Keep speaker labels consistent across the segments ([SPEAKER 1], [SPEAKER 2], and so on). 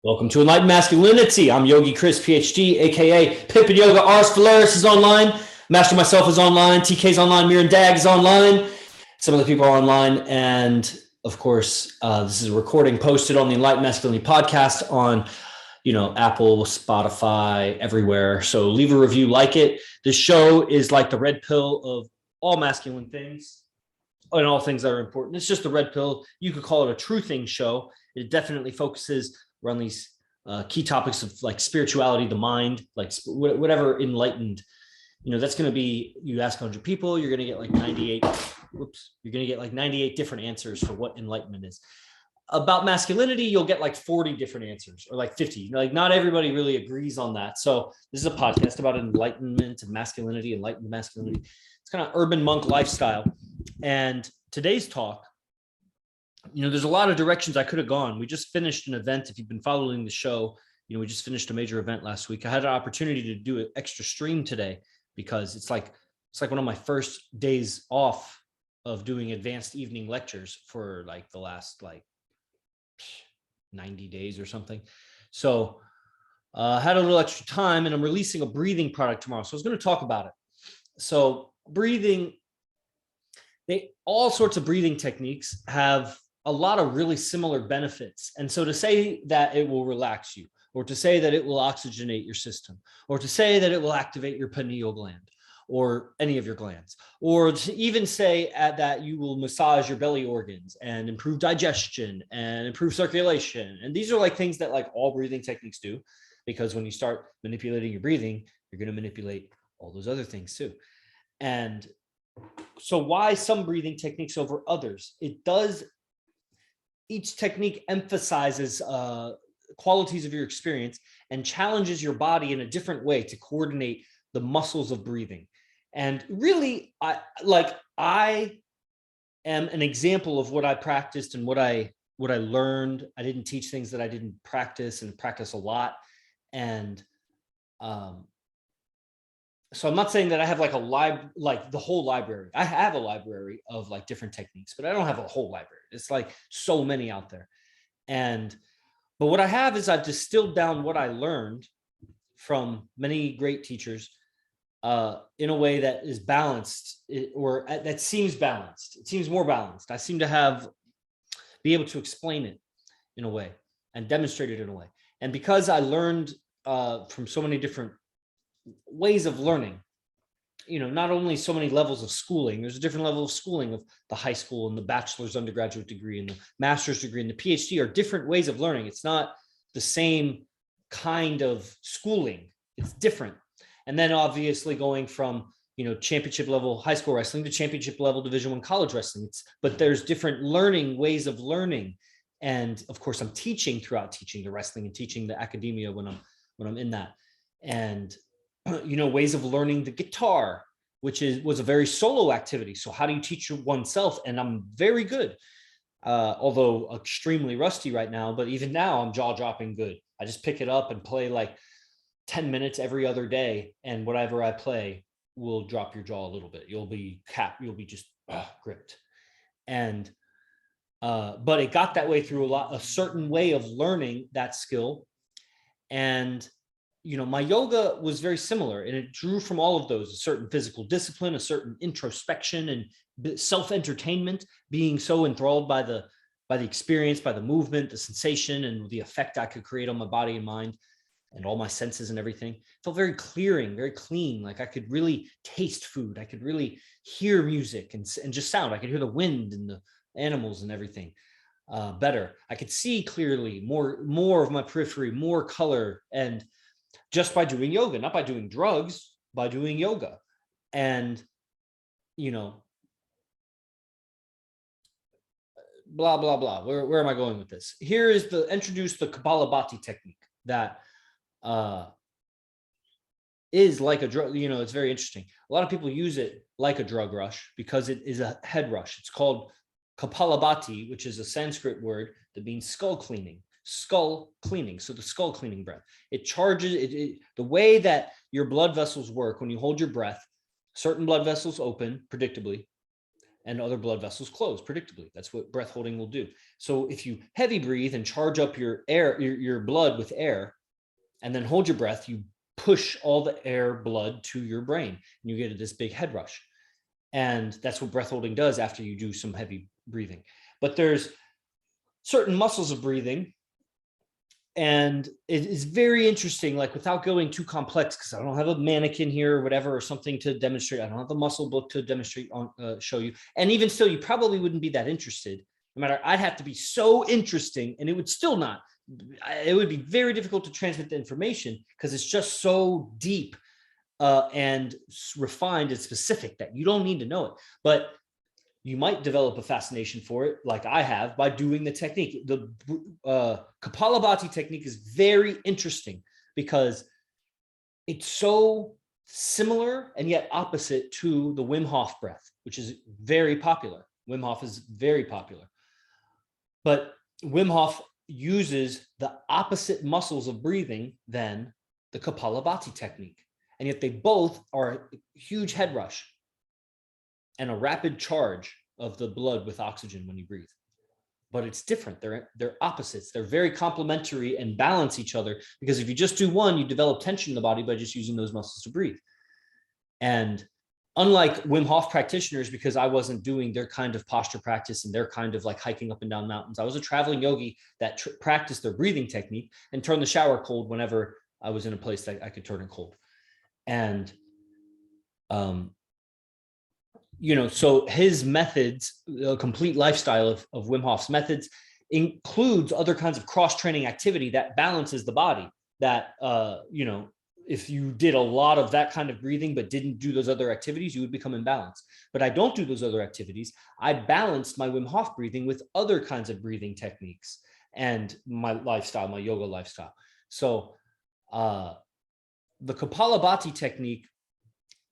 [SPEAKER 1] Welcome to Enlightened Masculinity. I'm Yogi Chris, PhD, aka Pippin Yoga. Ars Falaris is online. Master myself is online. TK's online. Mir and Dag is online. Some of the people are online. And of course, this is a recording posted on the Enlightened Masculinity podcast on, Apple, Spotify, everywhere. So leave a review, like it. This show is like the red pill of all masculine things and all things that are important. It's just the red pill. You could call it a truthing show. It definitely focuses around these key topics of like spirituality, the mind, like whatever enlightened, that's going to be, you ask 100 people, you're going to get like 98, you're going to get like 98 different answers for what enlightenment is. About masculinity, you'll get like 40 different answers or like 50. Like not everybody really agrees on that. So this is a podcast about enlightenment and masculinity, enlightened masculinity. It's kind of urban monk lifestyle. And today's talk, there's a lot of directions I could have gone. We just finished an event. If you've been following the show, we just finished a major event last week. I had an opportunity to do an extra stream today because it's like one of my first days off of doing advanced evening lectures for like the last 90 days or something. So I had a little extra time and I'm releasing a breathing product tomorrow. So I was going to talk about it. So breathing, all sorts of breathing techniques have a lot of really similar benefits. And so to say that it will relax you, or to say that it will oxygenate your system, or to say that it will activate your pineal gland, or any of your glands, or to even say that you will massage your belly organs and improve digestion and improve circulation. And these are like things that like all breathing techniques do, because when you start manipulating your breathing, you're going to manipulate all those other things too. And so why some breathing techniques over others? Each technique emphasizes qualities of your experience and challenges your body in a different way to coordinate the muscles of breathing. And really, I am an example of what I practiced and what I learned. I didn't teach things that I didn't practice and practice a lot. And so I'm not saying that I have like the whole library. I have a library of like different techniques, but I don't have a whole library. It's like so many out there. But what I have is I've distilled down what I learned from many great teachers in a way that is balanced, or that seems balanced. It seems more balanced. I seem to be able to explain it in a way and demonstrate it in a way. And because I learned from so many different ways of learning, not only so many levels of schooling, there's a different level of schooling of the high school and the bachelor's undergraduate degree and the master's degree and the PhD are different ways of learning. It's not the same kind of schooling. It's different. And then obviously going from, championship level high school wrestling to championship level Division I college wrestling. But there's different ways of learning. And of course I'm teaching the wrestling and teaching the academia when I'm in that. And ways of learning the guitar, which was a very solo activity. So how do you teach oneself? And I'm very good, although extremely rusty right now, but even now I'm jaw-dropping good. I just pick it up and play like 10 minutes every other day. And whatever I play will drop your jaw a little bit. You'll be just gripped. And, but it got that way through a certain way of learning that skill. And my yoga was very similar, and it drew from all of those: a certain physical discipline, a certain introspection, and self-entertainment, being so enthralled by the experience, by the movement, the sensation, and the effect I could create on my body and mind and all my senses and everything. It felt very clearing, very clean. Like I could really taste food. I could really hear music and just sound. I could hear the wind and the animals and everything better. I could see clearly, more of my periphery, more color, and just by doing yoga, not by doing drugs, by doing yoga. And, blah, blah, blah. Where am I going with this? Here is introduce the Kapalabhati technique that is like a drug. It's very interesting. A lot of people use it like a drug rush because it is a head rush. It's called Kapalabhati, which is a Sanskrit word that means skull cleaning. So the skull cleaning breath, it charges the way that your blood vessels work. When you hold your breath, certain blood vessels open predictably and other blood vessels close predictably. That's what breath holding will do. So if you heavy breathe and charge up your air, your blood with air, and then hold your breath, you push all the air blood to your brain and you get this big head rush. And that's what breath holding does after you do some heavy breathing. But there's certain muscles of breathing, and it is very interesting, like without going too complex, because I don't have a mannequin here or whatever, or something to demonstrate. I don't have a muscle book to demonstrate on, show you. And even still, you probably wouldn't be that interested. No matter, I'd have to be so interesting, and it would still not. It would be very difficult to transmit the information because it's just so deep and refined and specific that you don't need to know it. But you might develop a fascination for it, like I have, by doing the technique. The Kapalabhati technique is very interesting because it's so similar and yet opposite to the Wim Hof breath, which is very popular. Wim Hof is very popular. But Wim Hof uses the opposite muscles of breathing than the Kapalabhati technique. And yet they both are a huge head rush and a rapid charge of the blood with oxygen when you breathe. But it's different. They're opposites. They're very complementary and balance each other, because if you just do one, you develop tension in the body by just using those muscles to breathe. And unlike Wim Hof practitioners, because I wasn't doing their kind of posture practice and their kind of like hiking up and down mountains, I was a traveling yogi that practiced their breathing technique and turned the shower cold whenever I was in a place that I could turn it cold. And so his methods, a complete lifestyle of Wim Hof's methods, includes other kinds of cross-training activity that balances the body. That, if you did a lot of that kind of breathing but didn't do those other activities, you would become imbalanced. But I don't do those other activities. I balanced my Wim Hof breathing with other kinds of breathing techniques and my lifestyle, my yoga lifestyle. So the Kapalabhati technique,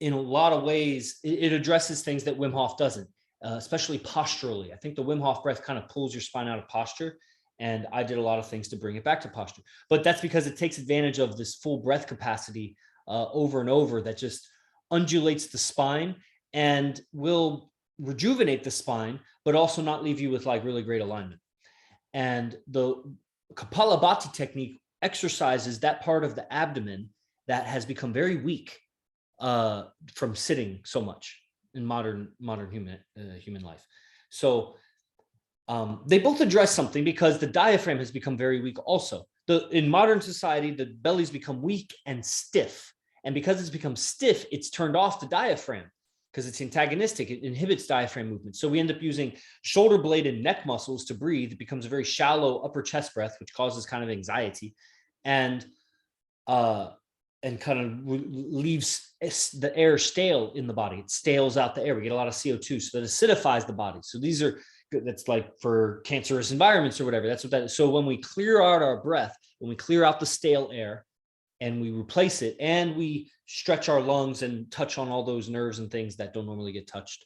[SPEAKER 1] in a lot of ways, it addresses things that Wim Hof doesn't, especially posturally. I think the Wim Hof breath kind of pulls your spine out of posture, and I did a lot of things to bring it back to posture. But that's because it takes advantage of this full breath capacity over and over that just undulates the spine and will rejuvenate the spine, but also not leave you with like really great alignment. And the Kapalabhati technique exercises that part of the abdomen that has become very weak from sitting so much in modern human life. So they both address something, because the diaphragm has become very weak also. In modern society, the belly's become weak and stiff. And because it's become stiff, it's turned off the diaphragm because it's antagonistic. It inhibits diaphragm movement. So we end up using shoulder blade and neck muscles to breathe. It becomes a very shallow upper chest breath, which causes kind of anxiety. And kind of leaves the air stale in the body. It stales out the air. We get a lot of CO2, so that acidifies the body. So that's like for cancerous environments or whatever. That's what that is. So when we clear out our breath, when we clear out the stale air and we replace it, and we stretch our lungs and touch on all those nerves and things that don't normally get touched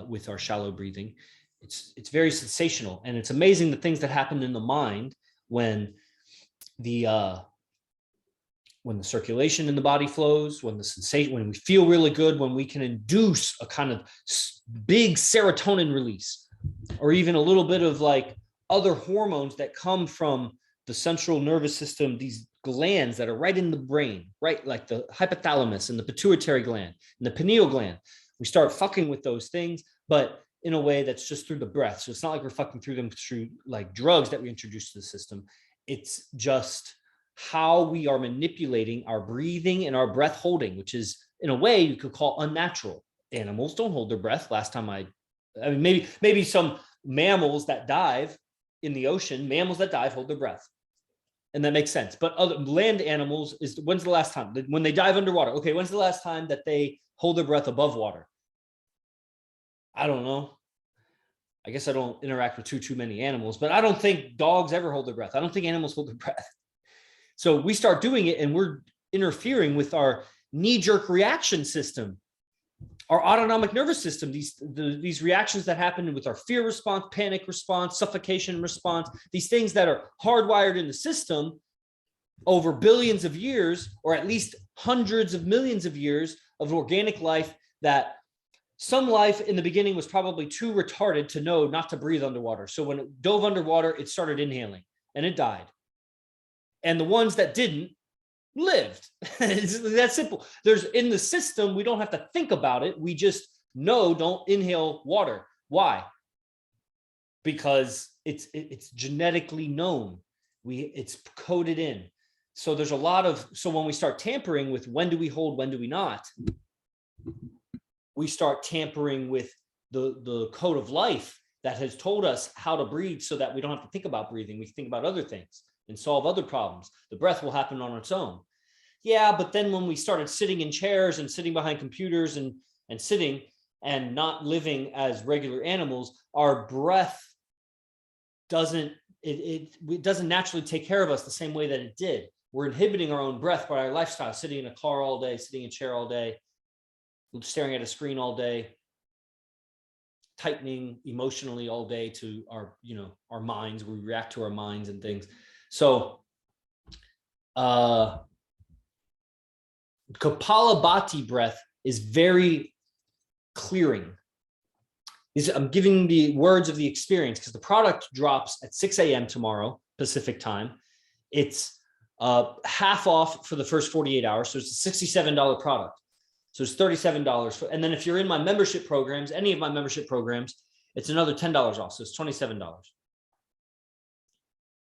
[SPEAKER 1] with our shallow breathing, it's very sensational. And it's amazing the things that happen in the mind when the circulation in the body flows, when we feel really good, when we can induce a kind of big serotonin release, or even a little bit of like other hormones that come from the central nervous system, these glands that are right in the brain, right? Like the hypothalamus and the pituitary gland and the pineal gland. We start fucking with those things, but in a way that's just through the breath. So it's not like we're fucking through them through like drugs that we introduce to the system. It's just how we are manipulating our breathing and our breath holding, which is in a way you could call unnatural. Animals don't hold their breath. Last time I mean, maybe some mammals that dive in the ocean, mammals that dive hold their breath. And that makes sense. But other land animals, when's the last time when they dive underwater? Okay, when's the last time that they hold their breath above water? I don't know. I guess I don't interact with too many animals, but I don't think dogs ever hold their breath. I don't think animals hold their breath. So we start doing it and we're interfering with our knee-jerk reaction system, our autonomic nervous system, these reactions that happen with our fear response, panic response, suffocation response, these things that are hardwired in the system over billions of years, or at least hundreds of millions of years of organic life that Some life in the beginning was probably too retarded to know not to breathe underwater. So when it dove underwater, it started inhaling and it died. And the ones that didn't lived. It's that simple. There's in the system, we don't have to think about it. We just know don't inhale water. Why? Because it's genetically known. It's coded in. So there's a lot of, so when we start tampering with when do we hold, when do we not, we start tampering with the code of life that has told us how to breathe so that we don't have to think about breathing. We think about other things and solve other problems. The breath will happen on its own. Yeah, but then when we started sitting in chairs and sitting behind computers and sitting and not living as regular animals, our breath doesn't, it doesn't naturally take care of us the same way that it did. We're inhibiting our own breath by our lifestyle, sitting in a car all day, sitting in a chair all day, staring at a screen all day, tightening emotionally all day to our, our minds. We react to our minds and things. So, Kapalabhati breath is very clearing. I'm giving the words of the experience because the product drops at 6 a.m. tomorrow, Pacific time. It's half off for the first 48 hours. So it's a $67 product. So it's $37. And then if you're in my membership programs, any of my membership programs, it's another $10 off. So it's $27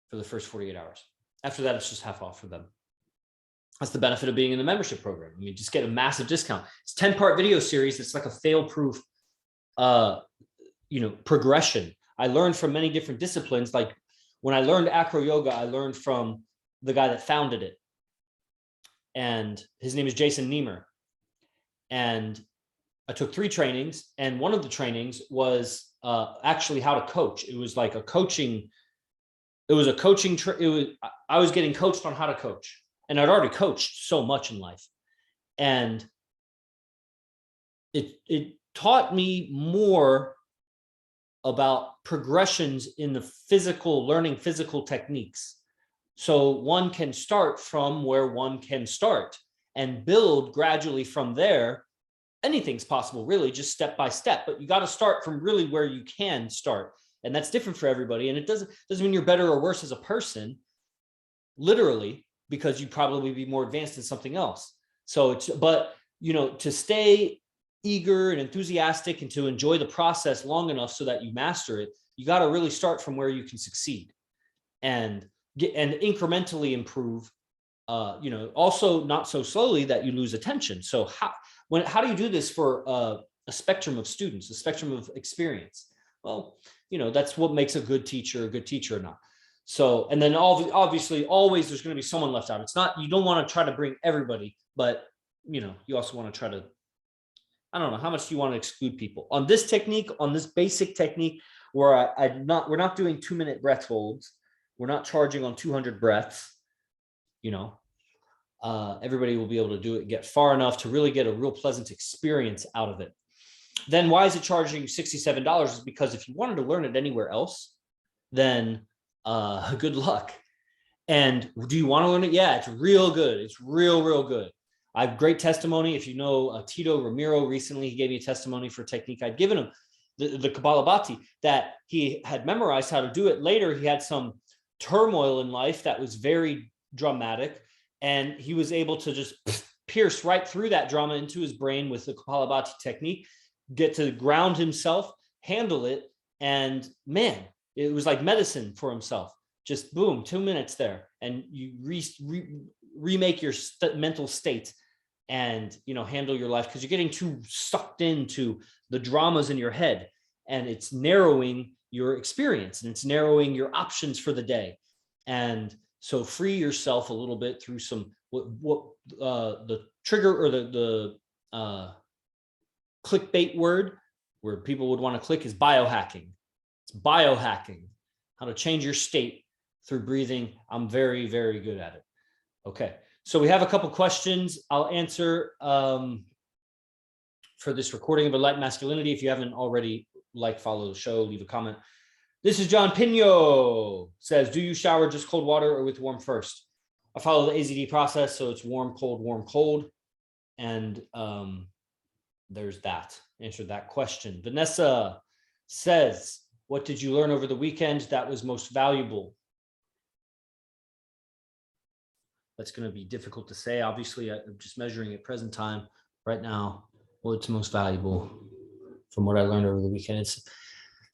[SPEAKER 1] for the first 48 hours. After that, it's just half off for them. That's the benefit of being in the membership program. You just get a massive discount. It's a 10-part video series. It's like a fail-proof, progression. I learned from many different disciplines. Like when I learned acro yoga, I learned from the guy that founded it. And his name is Jason Niemer. And I took 3 trainings. And one of the trainings was actually how to coach. It was like a coaching. It was a coaching. I was getting coached on how to coach. And I'd already coached so much in life. And it taught me more about progressions in the physical, learning physical techniques. So one can start from where one can start and build gradually from there. Anything's possible, really, just step by step. But you got to start from really where you can start. And that's different for everybody. And it doesn't mean you're better or worse as a person, literally, because you'd probably be more advanced in something else. So it's, but, to stay eager and enthusiastic and to enjoy the process long enough so that you master it, you got to really start from where you can succeed and incrementally improve, also not so slowly that you lose attention. So how do you do this for a spectrum of students, a spectrum of experience? Well, that's what makes a good teacher or not. So, and then obviously always there's going to be someone left out. It's not, you don't want to try to bring everybody, but you also want to try to, I don't know, how much do you want to exclude people on this technique, on this basic technique where we're not doing 2-minute breath holds. We're not charging on 200 breaths, everybody will be able to do it, get far enough to really get a real pleasant experience out of it. Then why is it charging $67? Is because if you wanted to learn it anywhere else, then good luck. And do you want to learn it? Yeah, it's real good. It's real good. I have great testimony. If you know Tito Ramiro, recently he gave me a testimony for a technique I'd given him, the Kapalabhati, that he had memorized how to do it. Later, he had some turmoil in life that was very dramatic, and he was able to just pierce right through that drama into his brain with the Kapalabhati technique, get to ground himself, handle it, and man, it was like medicine for himself. Just boom, 2 minutes there, and you remake your mental state and handle your life, because you're getting too sucked into the dramas in your head, and it's narrowing your experience and it's narrowing your options for the day. And so free yourself a little bit through some the trigger or the clickbait word where people would want to click is biohacking. It's biohacking, how to change your state through breathing. I'm very, very good at it. Okay. So we have a couple questions I'll answer for this recording of Enlightened Masculinity. If you haven't already, follow the show, leave a comment. This is John Pino, says, do you shower just cold water or with warm first? I follow the AZD process, so it's warm, cold, and there's that. answered that question. Vanessa says, what did you learn over the weekend that was most valuable? That's going to be difficult to say. Obviously, I'm just measuring at present time right now. What's most valuable from what I learned over the weekend? It's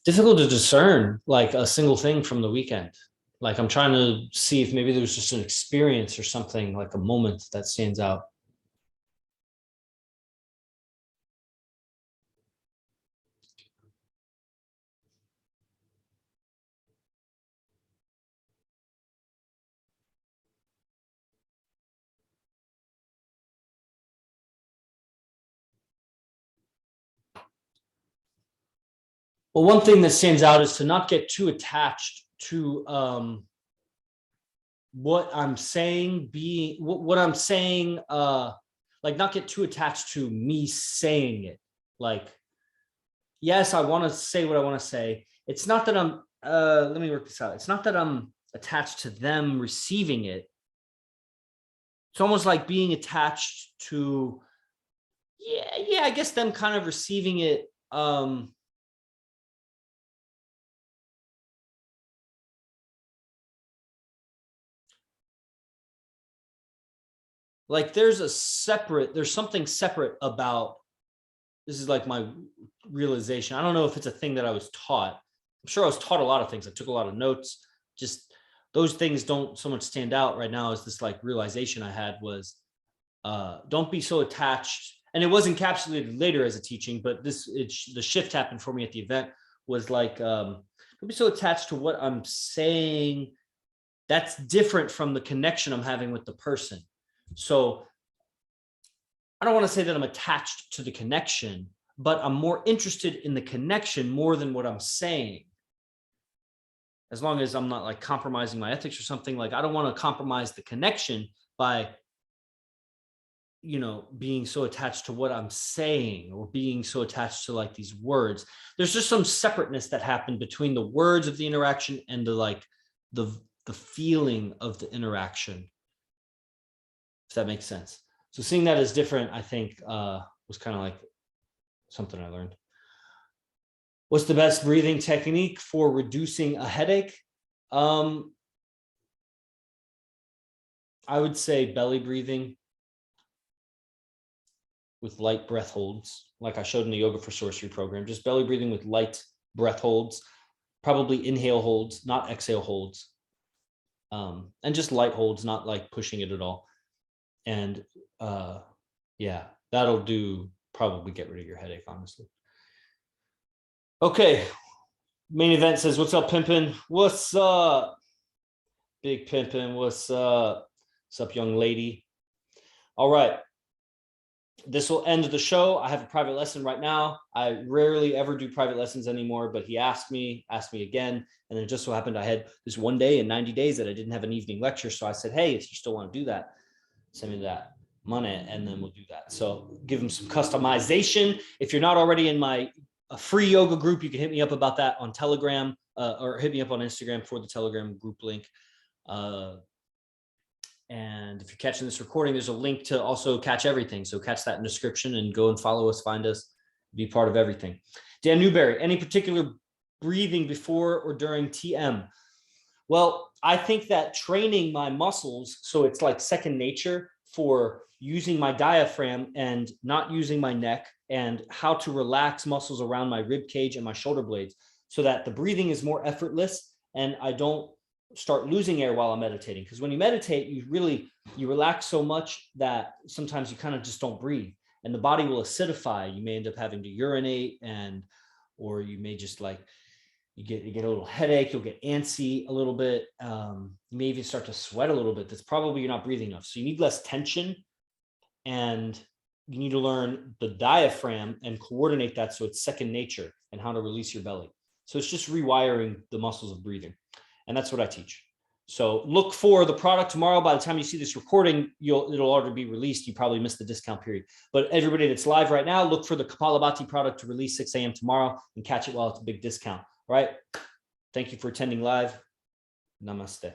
[SPEAKER 1] difficult to discern like a single thing from the weekend. Like I'm trying to see if maybe there was just an experience or something, like a moment that stands out. Well, one thing that stands out is to not get too attached to what I'm saying, what I'm saying, like not get too attached to me saying it. Like, yes, I want to say what I want to say. It's not that I'm, let me work this out. It's not that I'm attached to them receiving it. It's almost like being attached to, yeah, I guess them kind of receiving it. Like there's something separate about, this is like my realization. I don't know if it's a thing that I was taught. I'm sure I was taught a lot of things. I took a lot of notes. Just those things don't so much stand out right now as this like realization I had was, don't be so attached. And it was encapsulated later as a teaching, but the shift happened for me at the event was like, don't be so attached to what I'm saying. That's different from the connection I'm having with the person. So I don't want to say that I'm attached to the connection, but I'm more interested in the connection more than what I'm saying. As long as I'm not like compromising my ethics or something, like I don't want to compromise the connection by, you know, being so attached to what I'm saying or being so attached to like these words. There's just some separateness that happened between the words of the interaction and the like the feeling of the interaction, if that makes sense. So seeing that as different, I think was kind of like something I learned. What's the best breathing technique for reducing a headache? I would say belly breathing with light breath holds, like I showed in the Yoga for Sorcery program, just belly breathing with light breath holds, probably inhale holds, not exhale holds, and just light holds, not like pushing it at all. And yeah, that'll probably get rid of your headache, honestly. Okay, main event says, what's up, Pimpin? What's up, Big Pimpin? What's up? What's up, young lady? All right, this will end the show. I have a private lesson right now. I rarely ever do private lessons anymore, but he asked me again. And then it just so happened I had this one day in 90 days that I didn't have an evening lecture. So I said, hey, if you still want to do that, send me that money and then we'll do that. So give him some customization. If you're not already in my free yoga group, you can hit me up about that on Telegram or hit me up on Instagram for the Telegram group link. And if you're catching this recording, there's a link to also catch everything. So catch that in the description and go and follow us, find us, be part of everything. Dan Newberry, any particular breathing before or during TM? Well, I think that training my muscles, so it's like second nature for using my diaphragm and not using my neck, and how to relax muscles around my rib cage and my shoulder blades so that the breathing is more effortless and I don't start losing air while I'm meditating. Because when you meditate, you relax so much that sometimes you kind of just don't breathe and the body will acidify. You may end up having to urinate or you may just like, you get a little headache, you'll get antsy a little bit. You may even start to sweat a little bit. That's probably you're not breathing enough. So you need less tension and you need to learn the diaphragm and coordinate that so it's second nature and how to release your belly. So it's just rewiring the muscles of breathing. And that's what I teach. So look for the product tomorrow. By the time you see this recording, it'll already be released. You probably missed the discount period. But everybody that's live right now, look for the Kapalabhati product to release 6 a.m. tomorrow and catch it while it's a big discount. All right. Thank you for attending live. Namaste.